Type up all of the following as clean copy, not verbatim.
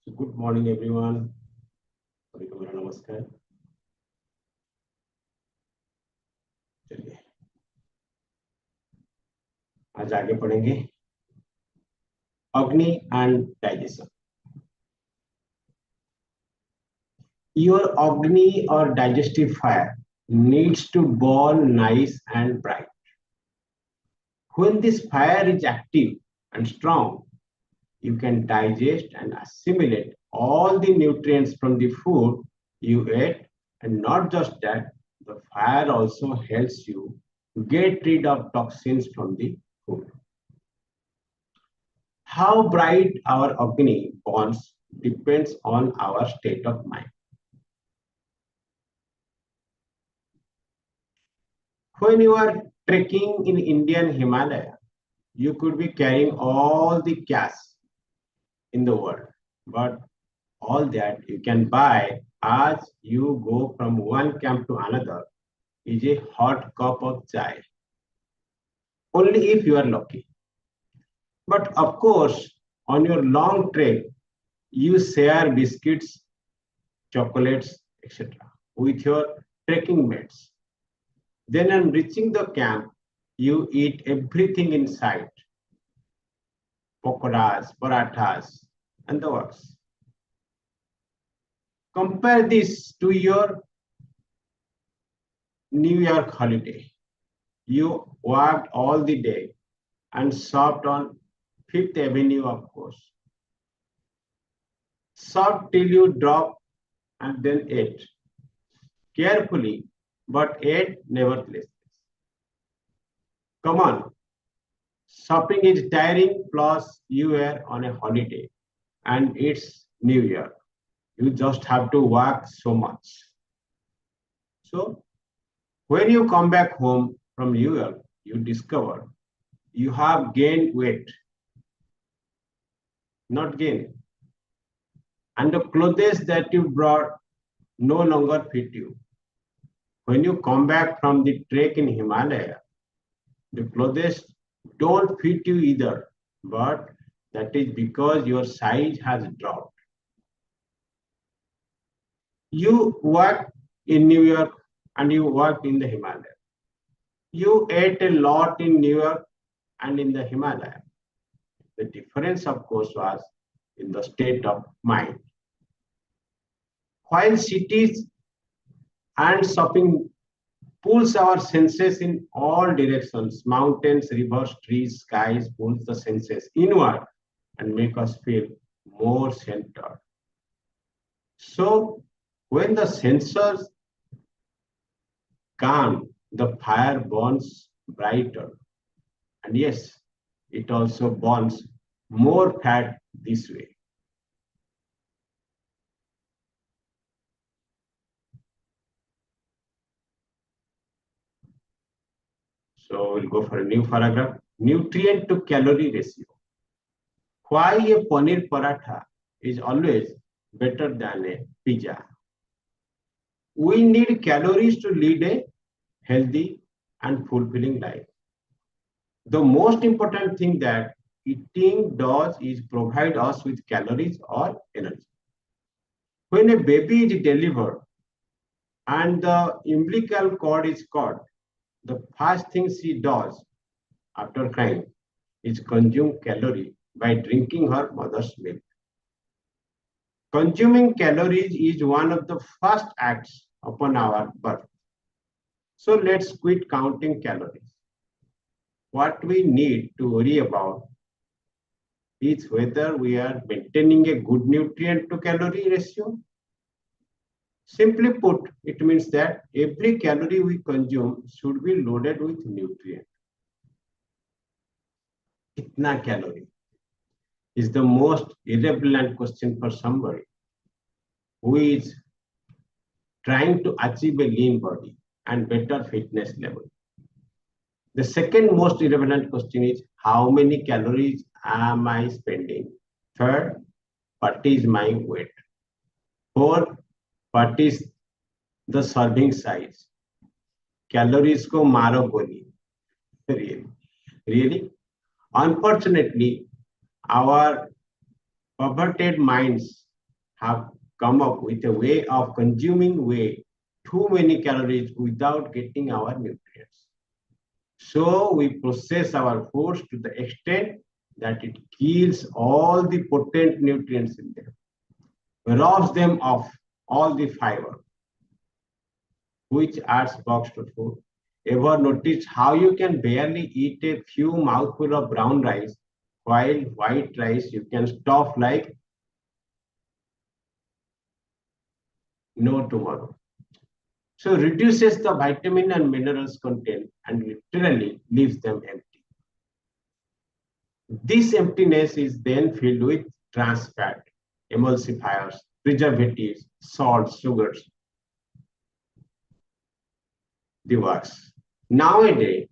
So good morning everyone. सभी को मेरा नमस्कार. चलिए आज आगे पढ़ेंगे अग्नि and digestion. Your agni or digestive fire needs to burn nice and bright. When this fire is active and strong, you can digest and assimilate all the nutrients from the food you ate, and not just that, the fire also helps you get rid of toxins from the food. How bright our agni burns depends on our state of mind. When you are trekking in Indian Himalaya, you could be carrying all the cash in the world, but all that you can buy as you go from one camp to another is a hot cup of chai. Only if you are lucky. But of course, on your long trek, you share biscuits, chocolates, etc. with your trekking mates. Then on reaching the camp, you eat everything in sight. Pakoras, parathas, and the works. Compare this to your New York holiday. You walked all the day and shopped on Fifth Avenue, of course. Shopped till you dropped and then ate. Carefully, but ate nevertheless. Come on. Shopping is tiring, plus you were on a holiday and it's New Year. You just have to work so much. So, when you come back home from New Year, you discover you have gained weight, not gain. And the clothes that you brought no longer fit you. When you come back from the trek in Himalaya, the clothes don't fit you either, but that is because your size has dropped. You worked in New York and you worked in the Himalaya. You ate a lot in New York and in the Himalaya. The difference, of course, was in the state of mind. While cities and shopping pulls our senses in all directions, mountains, rivers, trees, skies, pulls the senses inward and make us feel more centered. So when the sensors calm, the fire burns brighter. And yes, it also burns more fat this way. So we'll go for a new paragraph. Nutrient to calorie ratio. Why a paneer paratha is always better than a pizza. We need calories to lead a healthy and fulfilling life. The most important thing that eating does is provide us with calories or energy. When a baby is delivered and the umbilical cord is cut, the first thing she does after crying is consume calorie by drinking her mother's milk. Consuming calories is one of the first acts upon our birth. So let's quit counting calories. What we need to worry about is whether we are maintaining a good nutrient to calorie ratio. Simply put, it means that every calorie we consume should be loaded with nutrient. Kitna calorie is the most irrelevant question for somebody who is trying to achieve a lean body and better fitness level. The second most irrelevant question is how many calories am I spending? Third, what is my weight? Fourth, what is the serving size? Calories ko maro goli. Really? Unfortunately, our perverted minds have come up with a way of consuming way too many calories without getting our nutrients. So we process our foods to the extent that it kills all the potent nutrients in them, robs them of all the fiber, which adds box to food. Ever notice how you can barely eat a few mouthful of brown rice, while white rice you can stuff like no tomorrow? So reduces the vitamin and minerals content and literally leaves them empty. This emptiness is then filled with trans fat, emulsifiers, preservatives, salts, sugars, the works. Nowadays,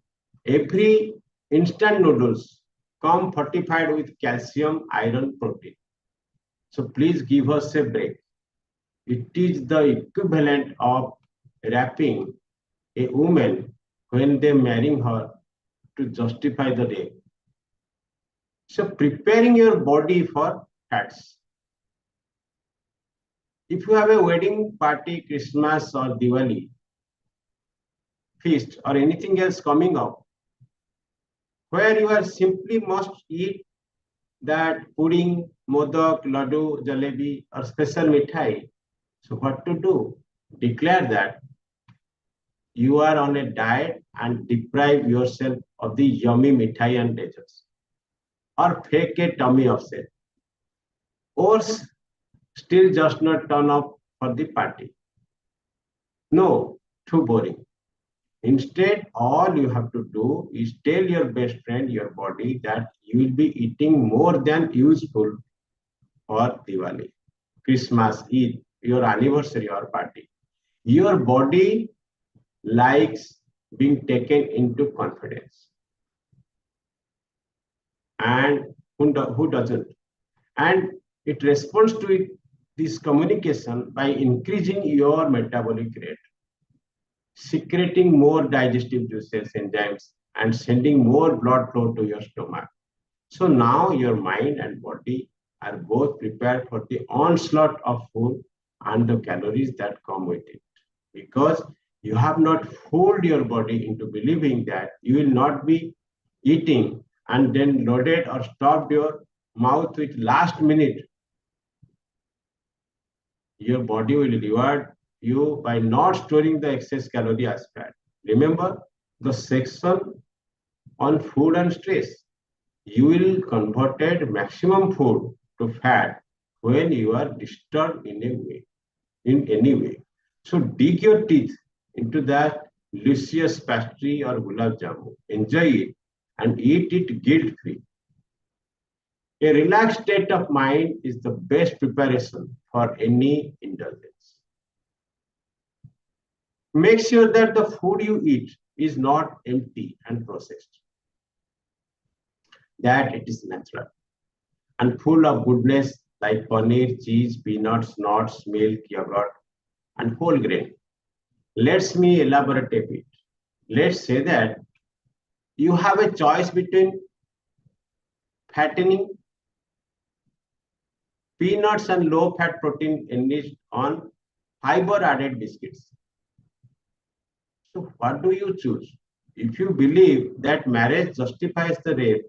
every instant noodles come fortified with calcium, iron, protein. So please give us a break. It is the equivalent of wrapping a woman when they marrying her to justify the day. So preparing your body for fats. If you have a wedding party, Christmas or Diwali feast or anything else coming up, where you are simply must eat that pudding, modak, laddu, jalebi or special mithai. So what to do? Declare that you are on a diet and deprive yourself of the yummy mithai and desserts, or fake a tummy upset, or still just not turn up for the party. No, too boring. Instead, all you have to do is tell your best friend, your body, that you will be eating more than useful for Diwali, Christmas, Eid, your anniversary or party. Your body likes being taken into confidence. And who doesn't? And it responds to this communication by increasing your metabolic rate, secreting more digestive juices, enzymes, and sending more blood flow to your stomach. So now your mind and body are both prepared for the onslaught of food and the calories that come with it. Because you have not fooled your body into believing that you will not be eating and then loaded or stopped your mouth with last minute. Your body will reward you by not storing the excess calorie as fat. Remember the section on food and stress. You will convert maximum food to fat when you are disturbed in any way. So dig your teeth into that luscious pastry or gulab jamun. Enjoy it and eat it guilt-free. A relaxed state of mind is the best preparation for any indulgence. Make sure that the food you eat is not empty and processed, that it is natural and full of goodness like paneer, cheese, peanuts, nuts, milk, yogurt, and whole grain. Let me elaborate a bit. Let's say that you have a choice between fattening peanuts and low-fat protein enriched on fiber-added biscuits. So what do you choose? If you believe that marriage justifies the rape,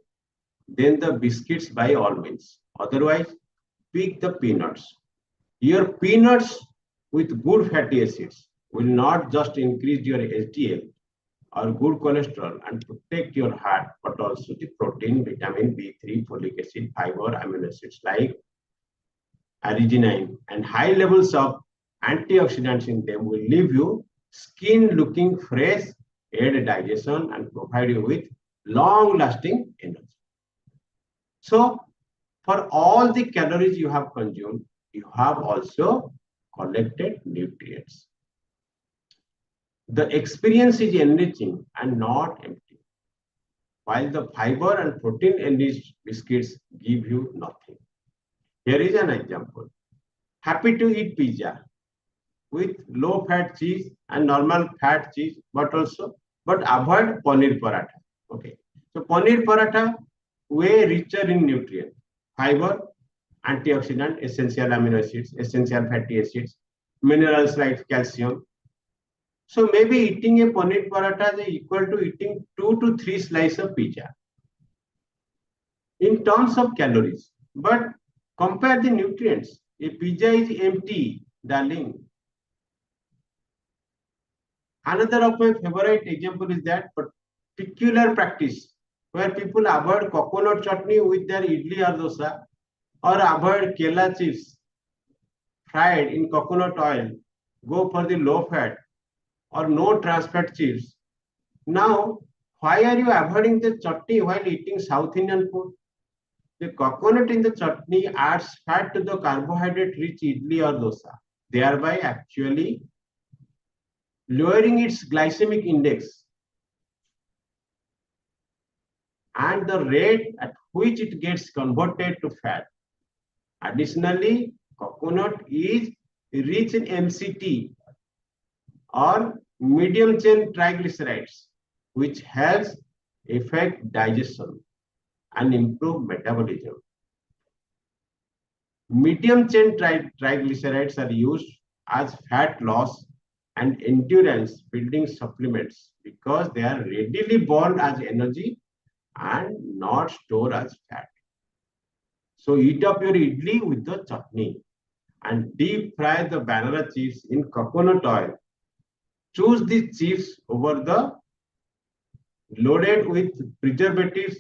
then the biscuits by all means. Otherwise, pick the peanuts. Your peanuts with good fatty acids will not just increase your HDL or good cholesterol and protect your heart, but also the protein, vitamin B3, folic acid, fiber, amino acids like arginine, and high levels of antioxidants in them will leave you skin looking fresh, aid digestion, and provide you with long-lasting energy. So, for all the calories you have consumed, you have also collected nutrients. The experience is enriching and not empty, while the fiber and protein enriched biscuits give you nothing. Here is an example. Happy to eat pizza with low fat cheese and normal fat cheese, but avoid paneer paratha. Okay. So paneer paratha way richer in nutrient, fiber, antioxidant, essential amino acids, essential fatty acids, minerals like calcium. So maybe eating a paneer paratha is equal to eating 2 to 3 slices of pizza in terms of calories. But compare the nutrients. A pizza is empty, darling. Another of my favorite example is that particular practice where people avoid coconut chutney with their idli or dosa, or avoid kela chips fried in coconut oil, go for the low fat or no trans fat chips. Now, why are you avoiding the chutney while eating South Indian food? The coconut in the chutney adds fat to the carbohydrate rich idli or dosa, thereby actually lowering its glycemic index and the rate at which it gets converted to fat. Additionally, coconut is rich in MCT or medium chain triglycerides, which helps affect digestion and improve metabolism. Medium chain triglycerides are used as fat loss and endurance building supplements because they are readily burned as energy and not stored as fat. So eat up your idli with the chutney and deep fry the banana chips in coconut oil. Choose the chips over the loaded with preservatives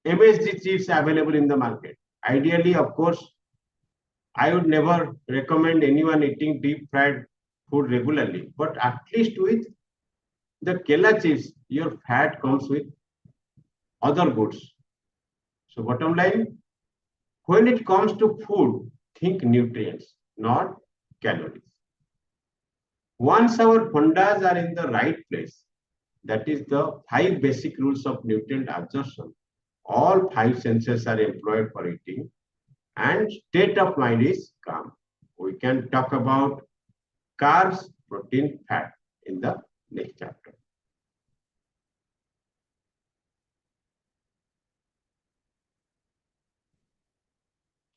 MSG chips available in the market. Ideally, of course, I would never recommend anyone eating deep fried food regularly, but at least with the Kela chips, your fat comes with other goods. So bottom line, when it comes to food, think nutrients, not calories. Once our fundas are in the right place, that is the 5 basic rules of nutrient absorption, all 5 senses are employed for eating and state of mind is calm. We can talk about carbs, protein, fat in the next chapter.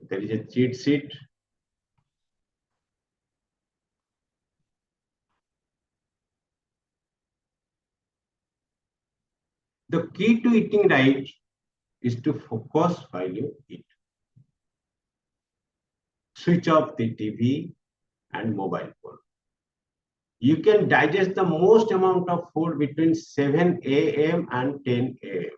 There is a cheat sheet. The key to eating right is to focus while you eat. Switch off the TV and mobile phone. You can digest the most amount of food between 7 a.m. and 10 a.m.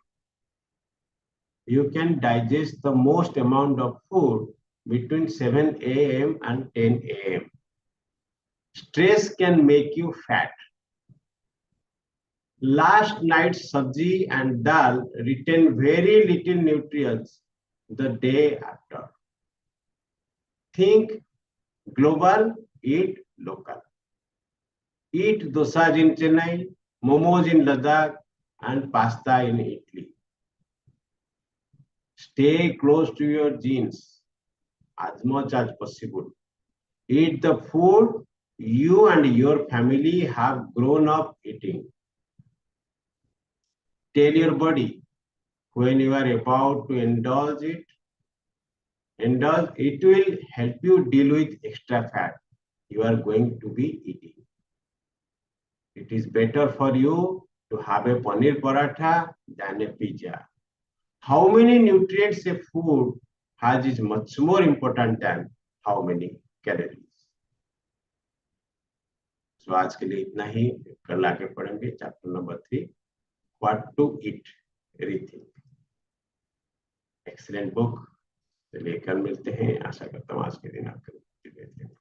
You can digest the most amount of food between 7 a.m. and 10 a.m. Stress can make you fat. Last night's sabji and dal retain very little nutrients the day after. Think global, eat local. Eat dosas in Chennai, momos in Ladakh, and pasta in Italy. Stay close to your genes as much as possible. Eat the food you and your family have grown up eating. Tell your body when you are about to indulge, it will help you deal with extra fat you are going to be eating. It is better for you to have a paneer paratha than a pizza. How many nutrients a food has is much more important than how many calories. So आज के लिए इतना ही. कल आगे पढ़ेंगे chapter number 3 what to eat everything. Excellent book. चलिए कल मिलते हैं. आशा करता हूँ आज के दिन आपको